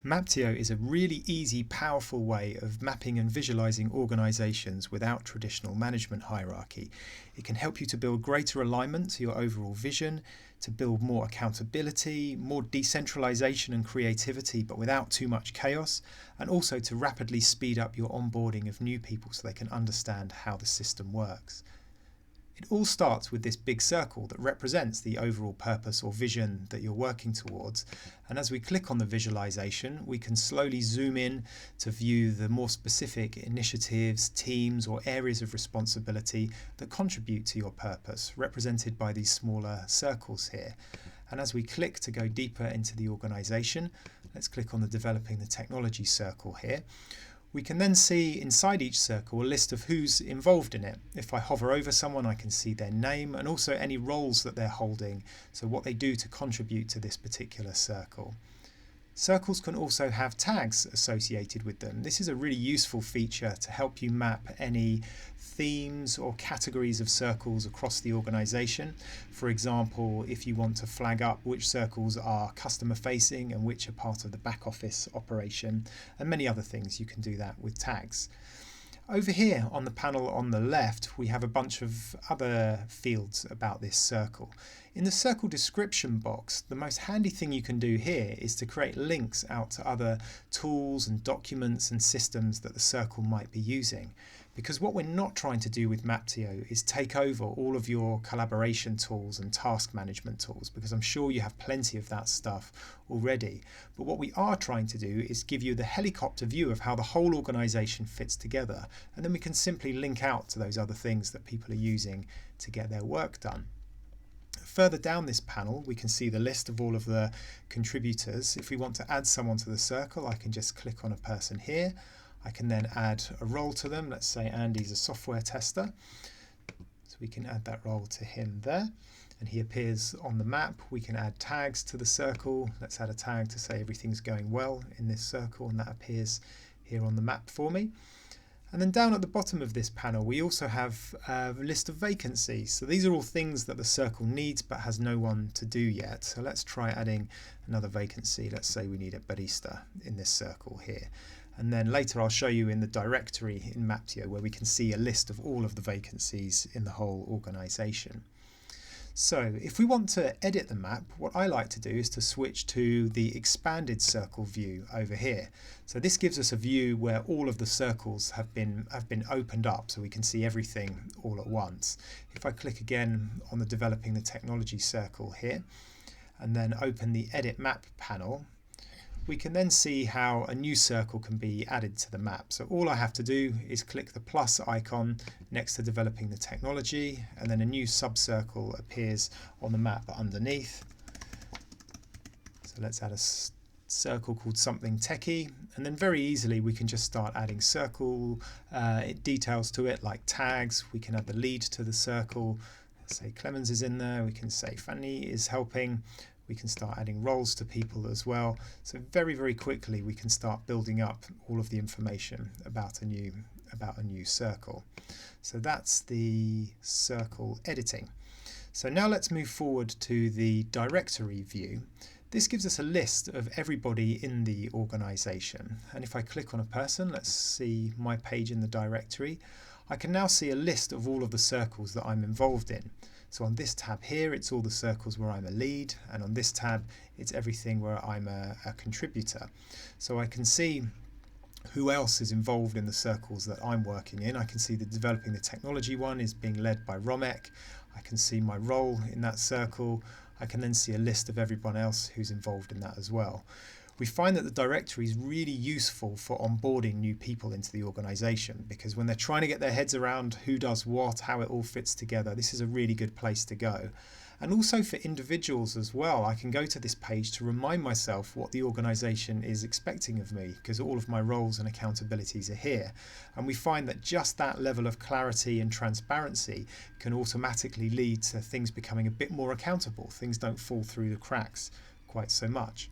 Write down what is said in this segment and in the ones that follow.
Maptio is a really easy, powerful way of mapping and visualizing organizations without traditional management hierarchy. It can help you to build greater alignment to your overall vision, to build more accountability, more decentralization and creativity, but without too much chaos, and also to rapidly speed up your onboarding of new people so they can understand how the system works. It all starts with this big circle that represents the overall purpose or vision that you're working towards. And as we click on the visualization, we can slowly zoom in to view the more specific initiatives, teams, or areas of responsibility that contribute to your purpose, represented by these smaller circles here. And as we click to go deeper into the organization, let's click on the Developing the Technology circle here. We can then see inside each circle a list of who's involved in it. If I hover over someone, I can see their name and also any roles that they're holding, so what they do to contribute to this particular circle. Circles can also have tags associated with them. This is a really useful feature to help you map any themes or categories of circles across the organization. For example, if you want to flag up which circles are customer facing and which are part of the back office operation, and many other things, you can do that with tags. Over here on the panel on the left, we have a bunch of other fields about this circle. In the circle description box, the most handy thing you can do here is to create links out to other tools and documents and systems that the circle might be using. Because what we're not trying to do with Maptio is take over all of your collaboration tools and task management tools, because I'm sure you have plenty of that stuff already. But what we are trying to do is give you the helicopter view of how the whole organization fits together, and then we can simply link out to those other things that people are using to get their work done. Further down this panel, we can see the list of all of the contributors. If we want to add someone to the circle, I can just click on a person here. I can then add a role to them. Let's say Andy's a software tester. So we can add that role to him there. And he appears on the map. We can add tags to the circle. Let's add a tag to say everything's going well in this circle, and that appears here on the map for me. And then down at the bottom of this panel, we also have a list of vacancies. So these are all things that the circle needs but has no one to do yet. So let's try adding another vacancy. Let's say we need a barista in this circle here. And then later I'll show you in the directory in Maptio where we can see a list of all of the vacancies in the whole organization. So if we want to edit the map, what I like to do is to switch to the expanded circle view over here. So this gives us a view where all of the circles have been opened up, so we can see everything all at once. If I click again on the Developing the Technology circle here, and then open the Edit Map panel, we can then see how a new circle can be added to the map. So all I have to do is click the plus icon next to Developing the Technology, and then a new subcircle appears on the map underneath. So let's add a circle called something techie, and then very easily we can just start adding circle details to it, like tags. We can add the lead to the circle. Let's say Clemens is in there. We can say Fanny is helping. We can start adding roles to people as well. So very, very quickly we can start building up all of the information about a new circle. So that's the circle editing. So now let's move forward to the directory view. This gives us a list of everybody in the organization. And if I click on a person, let's see my page in the directory, I can now see a list of all of the circles that I'm involved in. So on this tab here, it's all the circles where I'm a lead, and on this tab, it's everything where I'm a contributor. So I can see who else is involved in the circles that I'm working in. I can see the Developing the Technology one is being led by Romek. I can see my role in that circle. I can then see a list of everyone else who's involved in that as well. We find that the directory is really useful for onboarding new people into the organization, because when they're trying to get their heads around who does what, how it all fits together, this is a really good place to go. And also for individuals as well, I can go to this page to remind myself what the organization is expecting of me, because all of my roles and accountabilities are here. And we find that just that level of clarity and transparency can automatically lead to things becoming a bit more accountable. Things don't fall through the cracks quite so much.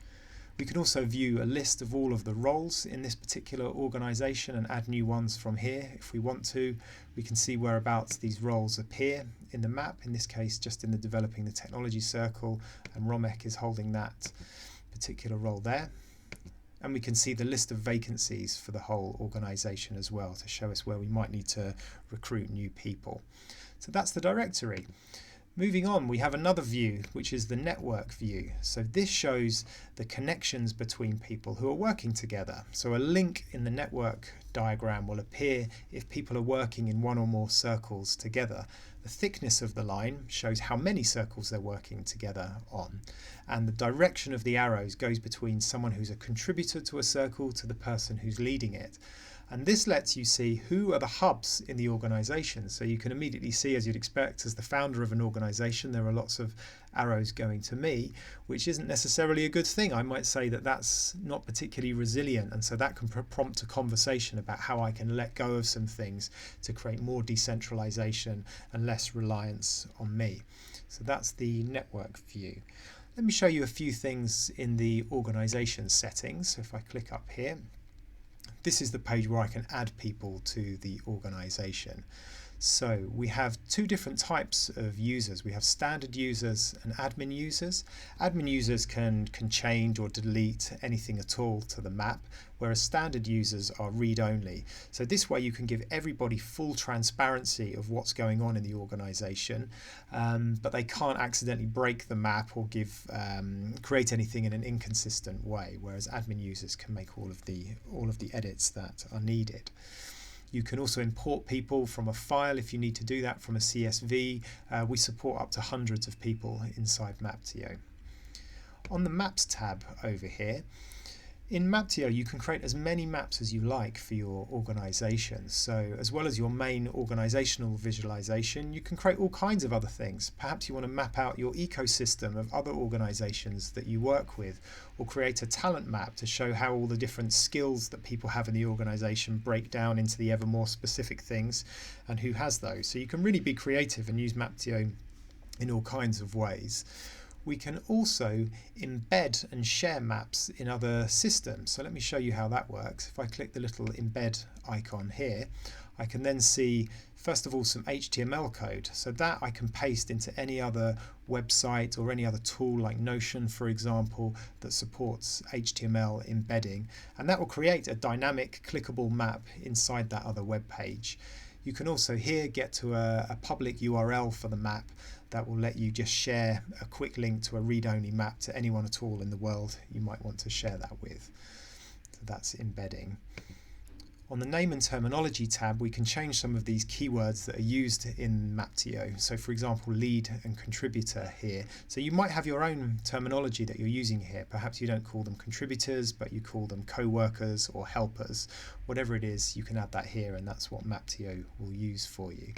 We can also view a list of all of the roles in this particular organization and add new ones from here if we want to. We can see whereabouts these roles appear in the map, in this case just in the Developing the Technology circle, and Romek is holding that particular role there. and we can see the list of vacancies for the whole organisation as well to show us where we might need to recruit new people. So that's the directory. Moving on, we have another view, which is the network view. So this shows the connections between people who are working together. So a link in the network diagram will appear if people are working in one or more circles together. The thickness of the line shows how many circles they're working together on. And the direction of the arrows goes between someone who's a contributor to a circle to the person who's leading it. And this lets you see who are the hubs in the organisation. So you can immediately see, as you'd expect, as the founder of an organisation, there are lots of arrows going to me, which isn't necessarily a good thing. I might say that that's not particularly resilient, and so that can prompt a conversation about how I can let go of some things to create more decentralisation and less reliance on me. So that's the network view. Let me show you a few things in the organisation settings. So if I click up here, this is the page where I can add people to the organisation. So we have two different types of users. We have standard users and admin users. Admin users can change or delete anything at all to the map, whereas standard users are read-only. So this way you can give everybody full transparency of what's going on in the organisation, but they can't accidentally break the map or create anything in an inconsistent way, whereas admin users can make all of the edits that are needed. You can also import people from a file if you need to do that from a CSV. We support up to hundreds of people inside Maptio. On the Maps tab over here, in Maptio you can create as many maps as you like for your organisation. So as well as your main organisational visualisation, you can create all kinds of other things. Perhaps you want to map out your ecosystem of other organisations that you work with, or create a talent map to show how all the different skills that people have in the organisation break down into the ever more specific things and who has those. So you can really be creative and use Maptio in all kinds of ways. We can also embed and share maps in other systems. So let me show you how that works. If I click the little embed icon here, I can then see, first of all, some HTML code. So that I can paste into any other website or any other tool like Notion, for example, that supports HTML embedding. And that will create a dynamic clickable map inside that other web page. You can also here get to a public URL for the map that will let you just share a quick link to a read-only map to anyone at all in the world you might want to share that with. So that's embedding. On the name and terminology tab, we can change some of these keywords that are used in Maptio. So for example, lead and contributor here. So you might have your own terminology that you're using here. Perhaps you don't call them contributors, but you call them co-workers or helpers. Whatever it is, you can add that here, and that's what Maptio will use for you.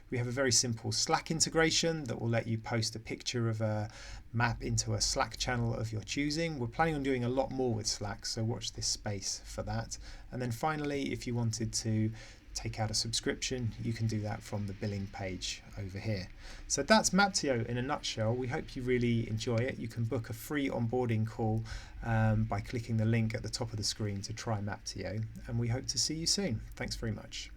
We have a very simple Slack integration that will let you post a picture of a map into a Slack channel of your choosing. We're planning on doing a lot more with Slack, so watch this space for that. And then finally, if you wanted to take out a subscription, you can do that from the billing page over here. So that's Maptio in a nutshell. We hope you really enjoy it. You can book a free onboarding call by clicking the link at the top of the screen to try Maptio, and we hope to see you soon. Thanks very much.